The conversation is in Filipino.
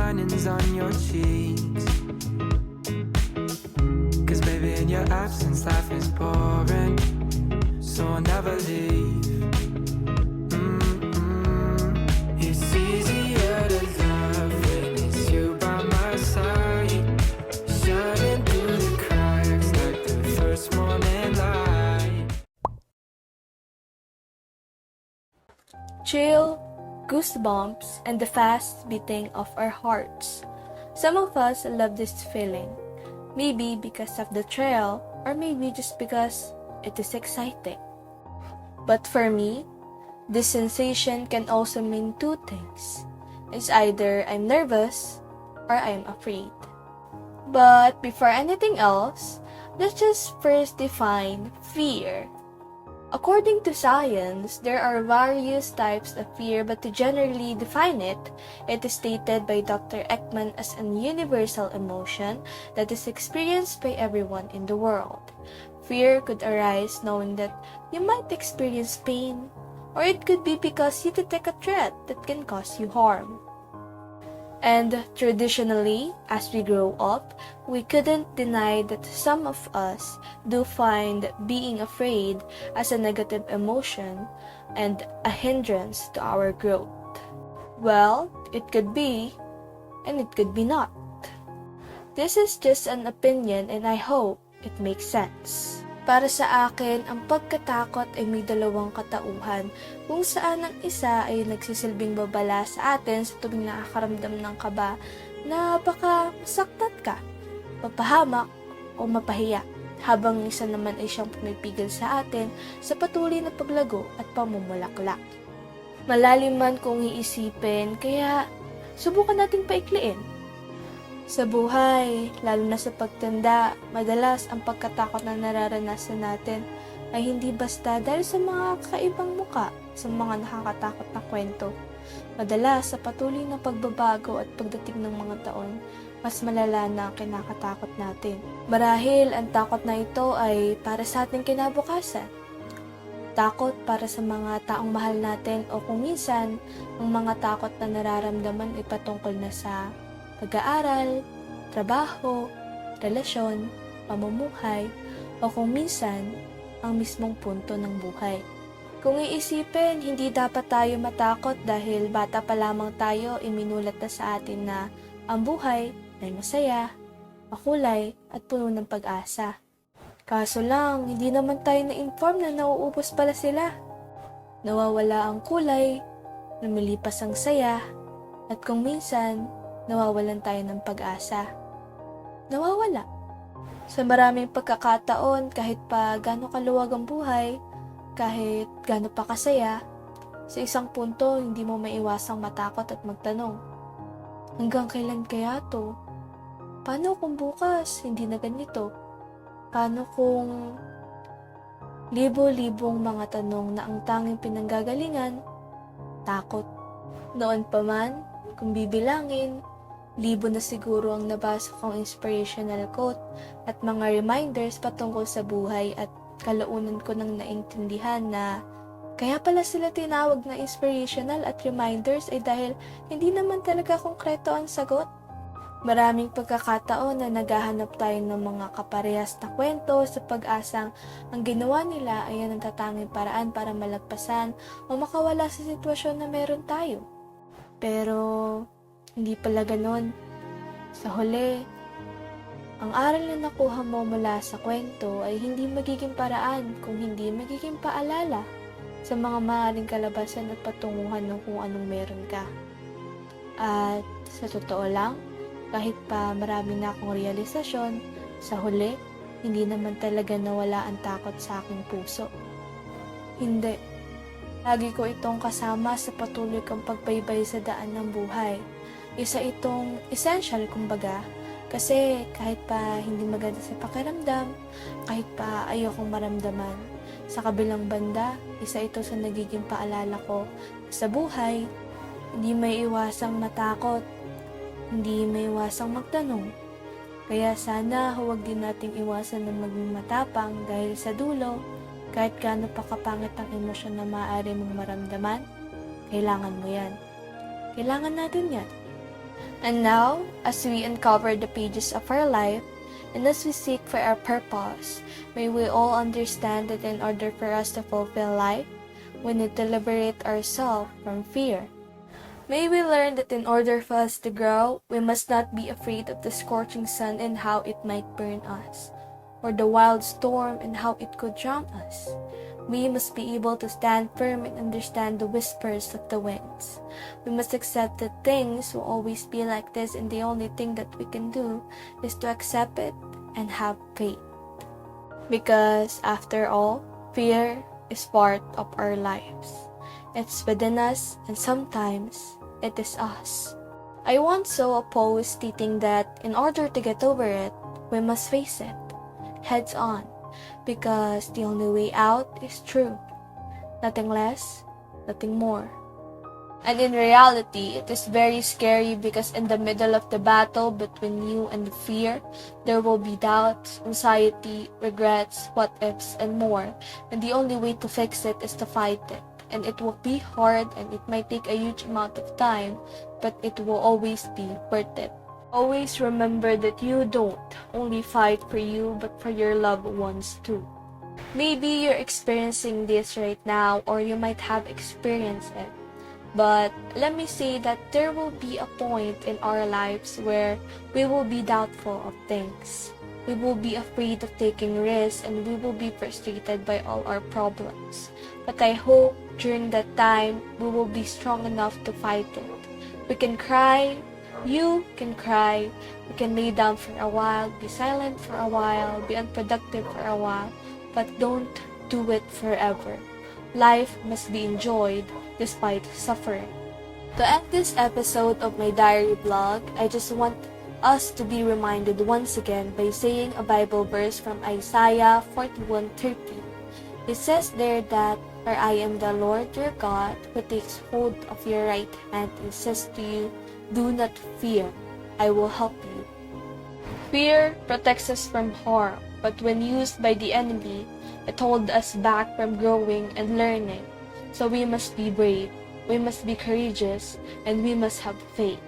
linings on your cheeks. Cause baby, in your absence, life is boring. So I'll never leave. It's easier to love when it's you by my side. Shining through the cracks like the first morning light. Chill, goosebumps, and the fast beating of our hearts. Some of us love this feeling, maybe because of the thrill, or maybe just because it is exciting. But for me, this sensation can also mean two things. It's either I'm nervous or I'm afraid. But before anything else, let's just first define fear. According to science, there are various types of fear, but to generally define it, it is stated by Dr. Ekman as an universal emotion that is experienced by everyone in the world. Fear could arise knowing that you might experience pain, or it could be because you detect a threat that can cause you harm. And traditionally, as we grow up, we couldn't deny that some of us do find being afraid as a negative emotion and a hindrance to our growth. Well, it could be, and it could be not. This is just an opinion and I hope it makes sense. Para sa akin, ang pagkatakot ay may dalawang katauhan, kung saan ang isa ay nagsisilbing babala sa atin sa tuwing nakakaramdam ng kaba na baka masaktan ka, mapahamak o mapahiya, habang isa naman ay siyang pumipigil sa atin sa patuloy na paglago at pamumulaklak. Malalim man kung iisipin, kaya subukan nating paikliin. Sa buhay, lalo na sa pagtanda, madalas ang pagkatakot na nararanasan natin ay hindi basta dahil sa mga kakaibang muka sa mga nakakatakot na kwento. Madalas sa patuloy na pagbabago at pagdating ng mga taon, mas malala na ang kinakatakot natin. Marahil ang takot na ito ay para sa ating kinabukasan. Takot para sa mga taong mahal natin o kung minsan, ang mga takot na nararamdaman ay patungkol na sa pag-aaral, trabaho, relasyon, pamumuhay, o kung minsan, ang mismong punto ng buhay. Kung iisipin, hindi dapat tayo matakot dahil bata pa lamang tayo iminulat na sa atin na ang buhay ay masaya, makulay, at puno ng pag-asa. Kaso lang, hindi naman tayo na-inform na nauubos pala sila. Nawawala ang kulay, lumilipas ang saya, at kung minsan, nawawalan tayo ng pag-asa. Nawawala. Sa maraming pagkakataon, kahit pa gaano kaluwag ang buhay, kahit gaano pa kasaya, sa isang punto, hindi mo maiwasang matakot at magtanong, hanggang kailan kaya to? Paano kung bukas hindi na ganito? Paano kung libo-libong mga tanong na ang tanging pinanggagalingan? Takot. Noon pa man, kung bibilangin, libo na siguro ang nabasa kong inspirational quote at mga reminders patungkol sa buhay at kalaunan ko nang naintindihan na kaya pala sila tinawag na inspirational at reminders ay dahil hindi naman talaga konkreto ang sagot. Maraming pagkakataon na naghahanap tayo ng mga kaparehas na kwento sa pag-asang ang ginawa nila ay ang natatanging paraan para malagpasan o makawala sa sitwasyon na meron tayo. Pero hindi pala ganon. Sa huli, ang aral na nakuha mo mula sa kwento ay hindi magiging paraan kung hindi magiging paalala sa mga maaaring kalabasan at patunguhan ng kung anong meron ka. At sa totoo lang, kahit pa marami na akong realisasyon, sa huli, hindi naman talaga nawala ang takot sa aking puso. Hindi. Lagi ko itong kasama sa patuloy kang pagbaybay sa daan ng buhay. Isa itong essential kumbaga, kasi kahit pa hindi maganda sa pakiramdam, kahit pa ayokong maramdaman, sa kabilang banda, isa ito sa nagiging paalala ko sa buhay, hindi may iwasang matakot, hindi may iwasang magtanong. Kaya sana huwag din nating iwasan na maging matapang dahil sa dulo, kahit gaano pa kapangit ang emosyon na maaari mong maramdaman, kailangan mo yan. Kailangan natin yan. And now, as we uncover the pages of our life, and as we seek for our purpose, may we all understand that in order for us to fulfill life, we need to liberate ourselves from fear. May we learn that in order for us to grow, we must not be afraid of the scorching sun and how it might burn us, or the wild storm and how it could drown us. We must be able to stand firm and understand the whispers of the winds. We must accept that things will always be like this, and the only thing that we can do is to accept it and have faith. Because after all, fear is part of our lives. It's within us, and sometimes it is us. I once saw a post stating that in order to get over it, we must face it heads on, because the only way out is through. Nothing less, nothing more. And in reality, it is very scary because in the middle of the battle between you and the fear, there will be doubts, anxiety, regrets, what-ifs, and more. And the only way to fix it is to fight it. And it will be hard and it might take a huge amount of time, but it will always be worth it. Always remember that you don't only fight for you, but for your loved ones too. Maybe you're experiencing this right now, or you might have experienced it. But let me say that there will be a point in our lives where we will be doubtful of things. We will be afraid of taking risks, and we will be frustrated by all our problems. But I hope during that time, we will be strong enough to fight it. We can cry. You can cry. You can lay down for a while, be silent for a while, be unproductive for a while, but don't do it forever. Life must be enjoyed despite suffering. To end this episode of my diary blog, I just want us to be reminded once again by saying a Bible verse from Isaiah 41:30. It says there that, "For I am the Lord your God, who takes hold of your right hand and says to you, do not fear, I will help you." Fear protects us from harm, but when used by the enemy, it holds us back from growing and learning. So we must be brave, we must be courageous, and we must have faith.